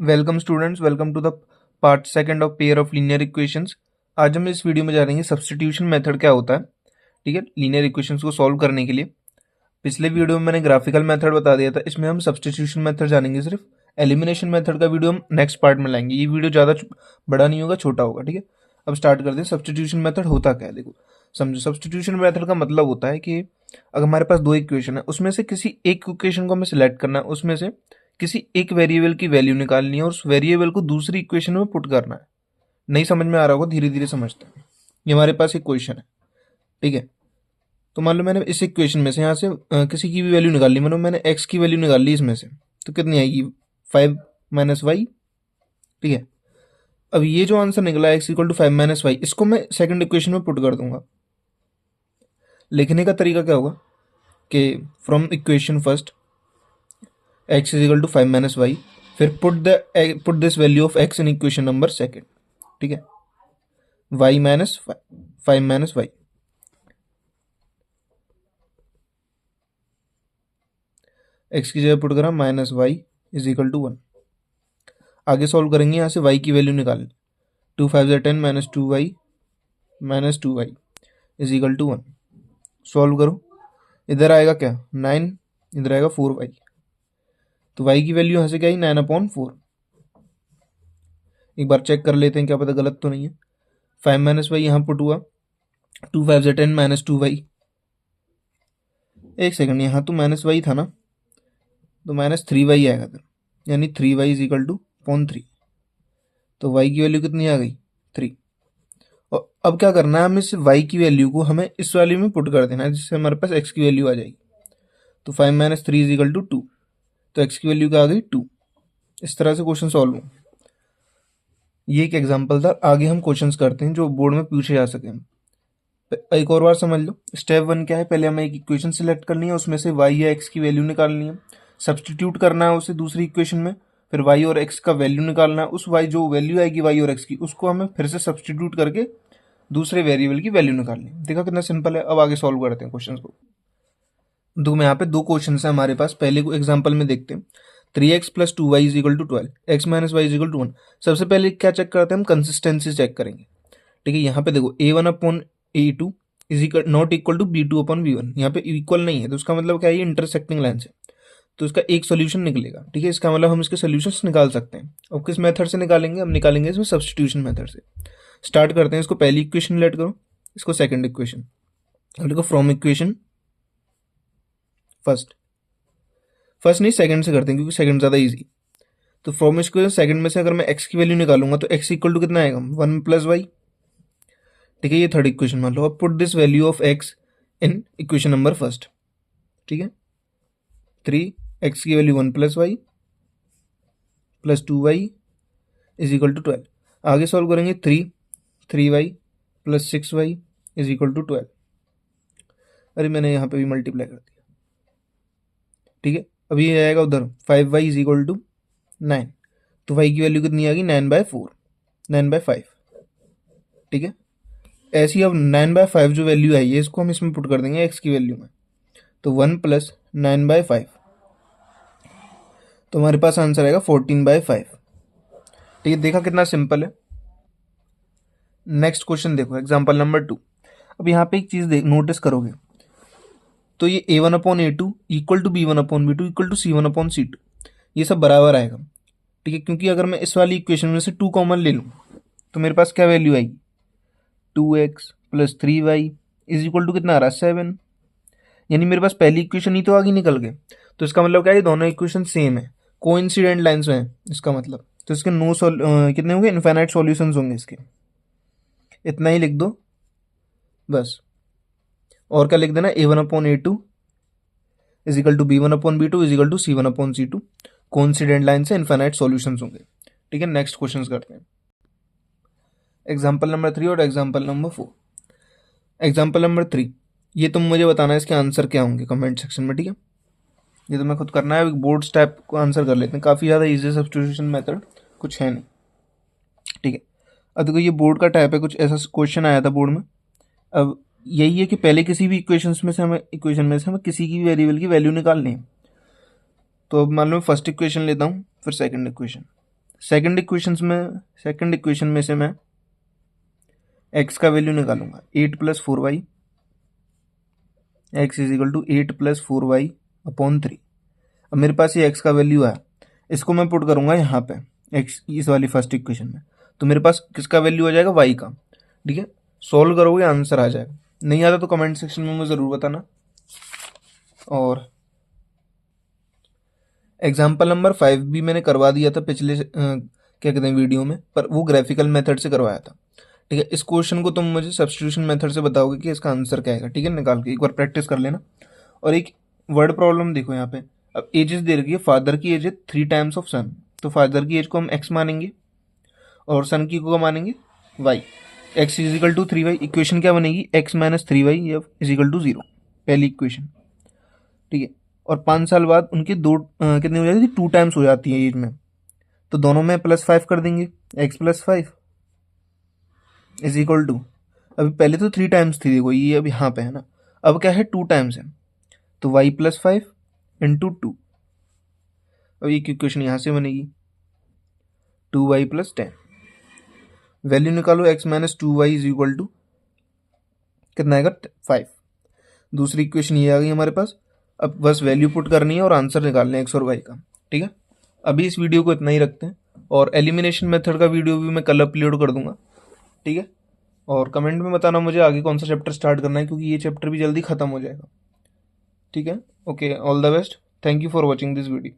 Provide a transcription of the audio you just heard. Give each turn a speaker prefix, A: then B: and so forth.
A: Welcome students, welcome to the part second of pair of linear equations. आज हम इस video में जानेंगे सब्स्टिट्यूशन मेथड क्या होता है। ठीक है, लीनियर इक्वेशंस को सॉल्व करने के लिए पिछले वीडियो में मैंने ग्राफिकल मेथड बता दिया था, इसमें हम सब्स्टिट्यूशन मेथड जानेंगे। सिर्फ एलिमिनेशन मेथड का वीडियो हम नेक्स्ट पार्ट में लाएंगे। ये वीडियो ज़्यादा बड़ा नहीं होगा, छोटा होगा। ठीक है, अब स्टार्ट करते हैं। सब्स्टिट्यूशन मेथड होता क्या है, देखो समझो। सब्स्टिट्यूशन मेथड का मतलब होता है कि अगर हमारे पास दो इक्वेशन है, उसमें से किसी एक इक्वेशन को हमें सिलेक्ट करना है, उसमें से किसी एक वेरिएबल की वैल्यू निकालनी है और उस वेरिएबल को दूसरी इक्वेशन में पुट करना है। नहीं समझ में आ रहा होगा, धीरे धीरे समझते हैं। ये हमारे पास एक क्वेश्चन है, ठीक है। तो मान लो मैंने इस इक्वेशन में से यहाँ से किसी की भी वैल्यू निकाल ली। मानो मैंने एक्स की वैल्यू निकाल ली इसमें से, तो कितनी आएगी? 5 - y। ठीक है, अब ये जो आंसर निकला एक्स इक्वल टू 5 - y, इसको मैं सेकंड इक्वेशन में पुट कर दूंगा। लिखने का तरीका क्या होगा कि from equation first x is equal to 5 - y, फिर put this value of x in equation number second. ठीक है, y माइनस 5 - y, x की जगह पुट करा -y इज इक्वल टू 1। आगे सॉल्व करेंगे, यहाँ से y की वैल्यू निकाल। 2 5 = 10 -2y is equal to 1। Solve करो, इधर आएगा क्या 9, इधर आएगा 4y। तो y की वैल्यू यहाँ से क्या आई 9/4। एक बार चेक कर लेते हैं, क्या पता गलत तो नहीं है। 5 - y यहाँ पुट हुआ, 2 5 = 10 -2y। एक सेकंड, यहाँ तो -y था ना, तो -3y आएगा फिर, यानी 3y इज इक्वल टू 0.3। तो y की वैल्यू कितनी आ गई 3। और अब क्या करना है, हमें इस y की वैल्यू को हमें इस वैल्यू में पुट कर देना है, जिससे हमारे पास x की वैल्यू आ जाएगी। तो 5 - 3 इज इक्वल टू 2। तो x की वैल्यू क्या आ गई 2। इस तरह से क्वेश्चन सॉल्व हो। ये एक एग्जाम्पल था, आगे हम क्वेश्चंस करते हैं जो बोर्ड में पूछे जा सके। एक और बार समझ लो। स्टेप 1 क्या है, पहले हमें एक इक्वेशन सिलेक्ट करनी है, उसमें से y या x की वैल्यू निकालनी है, सब्सटीट्यूट करना है उसे दूसरी इक्वेशन में, फिर y और x का वैल्यू निकालना है। उस y जो वैल्यू आएगी y और x की, उसको हमें फिर से सब्सटीट्यूट करके दूसरे वेरिएबल की वैल्यू निकालनी है। देखा कितना सिंपल है। अब आगे सॉल्व करते हैं क्वेश्चन को। दो में यहाँ पे दो क्वेश्चन है हमारे पास। पहले को एग्जाम्पल में देखते हैं। 3x + 2y is equal to 12, x - y is equal to 1। सबसे पहले क्या चेक करते हैं हम, कंसिस्टेंसी चेक करेंगे। ठीक है, यहाँ पे देखो a1/a2 is equal not equal to b2/b1। यहाँ पे इक्वल नहीं है, तो उसका मतलब क्या है, ये इंटरसेक्टिंग लाइन है, तो इसका एक सोल्यूशन निकलेगा। ठीक है, इसका मतलब हम इसके सोल्यूशंस निकाल सकते हैं। अब किस मेथड से निकालेंगे, हम निकालेंगे इसमें सब्स्टिट्यूशन मेथड से। स्टार्ट करते हैं, इसको पहली इक्वेशन लेट करो, इसको सेकंड इक्वेशन। अब देखो फ्रॉम इक्वेशन फर्स्ट नहीं सेकंड से करते हैं, क्योंकि सेकंड ज़्यादा ईजी। तो फ्रॉम इक्वेशन सेकंड में से अगर मैं x की वैल्यू निकालूंगा तो x इक्वल टू कितना आएगा 1 + y। ठीक है, ये थर्ड इक्वेशन मान लो। अब put this value of x in equation number first. ठीक है, 3x की value 1 + y plus 2y is equal to 12। आगे सॉल्व करेंगे, 3y plus 6y is equal to 12। अरे मैंने यहाँ पे भी मल्टीप्लाई कर दिया। ठीक है, अभी ये आएगा उधर 5y इज इक्वल टू 9। तो y की वैल्यू कितनी आ गई 9/4, 9/5। ठीक है, ऐसी अब 9/5 जो वैल्यू आई है, इसको हम इसमें पुट कर देंगे x की वैल्यू में। तो 1 + 9/5, तो हमारे पास आंसर आएगा 14/5। ठीक है, देखा कितना सिंपल है। नेक्स्ट क्वेश्चन देखो, एग्जाम्पल नंबर 2। अब यहाँ पे एक चीज नोटिस करोगे, तो ये a1/a2 equal to b1/b2 equal to c1/c2, ये सब बराबर आएगा। ठीक है, क्योंकि अगर मैं इस वाली इक्वेशन में से 2 कॉमन ले लूँ तो मेरे पास क्या वैल्यू आएगी 2x + 3y is equal to कितना आ रहा है 7। यानी मेरे पास पहली इक्वेशन ही तो आगे निकल गए। तो इसका मतलब क्या है, दोनों इक्वेशन सेम है, कोइंसिडेंट लाइंस में है इसका मतलब। तो इसके कितने होंगे, इनफाइनाइट सॉल्यूशंस होंगे इसके। इतना ही लिख दो बस। और क्या लिख देना, a1/a2 is equal to b1/b2 is equal to c1/c2। Coincident line से इनफाइनाइट सॉल्यूशंस होंगे। ठीक है, नेक्स्ट क्वेश्चन करते हैं। एग्जाम्पल नंबर 3 और एग्जाम्पल नंबर 4। एग्जाम्पल नंबर 3, ये तुम मुझे बताना है इसके आंसर क्या होंगे कमेंट सेक्शन में। ठीक है, ये तो मैं खुद करना है, बोर्ड्स टाइप को आंसर कर लेते हैं, काफ़ी ज़्यादा इजी सब्स्टिट्यूशन मेथड कुछ है नहीं। ठीक है, अब देखो ये बोर्ड का टाइप है, कुछ ऐसा क्वेश्चन आया था बोर्ड में। अब यही है कि पहले किसी भी इक्वेशन में से हमें किसी की भी वेरिएबल की वैल्यू निकालनी है। तो अब मान लो फर्स्ट इक्वेशन लेता हूँ, फिर सेकंड इक्वेशन। सेकंड इक्वेशन में से मैं x का वैल्यू निकालूंगा 8 + 4y, x = 8 + 4y अपॉन 3। अब मेरे पास ये x का वैल्यू है, इसको मैं पुट करूंगा यहाँ पे x इस वाली फर्स्ट इक्वेशन में, तो मेरे पास किसका वैल्यू आ जाएगा, y का। ठीक है, सॉल्व करोगे आंसर आ जाएगा। नहीं आता तो कमेंट सेक्शन में मुझे ज़रूर बताना। और एग्जाम्पल नंबर 5 भी मैंने करवा दिया था पिछले क्या कहते हैं वीडियो में, पर वो ग्राफिकल मेथड से करवाया था। ठीक है, इस क्वेश्चन को तुम मुझे सब्स्टिट्यूशन मेथड से बताओगे कि इसका आंसर क्या आएगा। ठीक है, निकाल के एक बार प्रैक्टिस कर लेना। और एक वर्ड प्रॉब्लम देखो यहाँ पे, अब एजेस दे रखी है, फादर की एज है 3 टाइम्स ऑफ सन, तो फादर की एज को हम x मानेंगे और सन की को मानेंगे y। x = 3y, इक्वेशन क्या बनेगी, x - 3y = 0, पहली इक्वेशन। ठीक है, और 5 साल बाद उनकी कितनी हो जाती है, 2 टाइम्स हो जाती है एज में, तो दोनों में +5 कर देंगे, x + 5 = अभी पहले तो 3 टाइम्स थी, देखो ये अब यहाँ पे है ना, अब क्या है 2 टाइम्स है, तो y + 5 × 2। अब एक इक्वेशन यहाँ से बनेगी 2y + 10। वैल्यू निकालो, x - 2y = कितना आएगा, 5। दूसरी इक्वेशन ये आ गई हमारे पास। अब बस वैल्यू पुट करनी है और आंसर निकालना है x और y का। ठीक है, अभी इस वीडियो को इतना ही रखते हैं, और एलिमिनेशन मेथड का वीडियो भी मैं कल अपलोड कर दूंगा। ठीक है, और कमेंट में बताना मुझे आगे कौन सा चैप्टर स्टार्ट करना है, क्योंकि ये चैप्टर भी जल्दी खत्म हो जाएगा। ठीक है, okay, all the best, thank you for watching this video.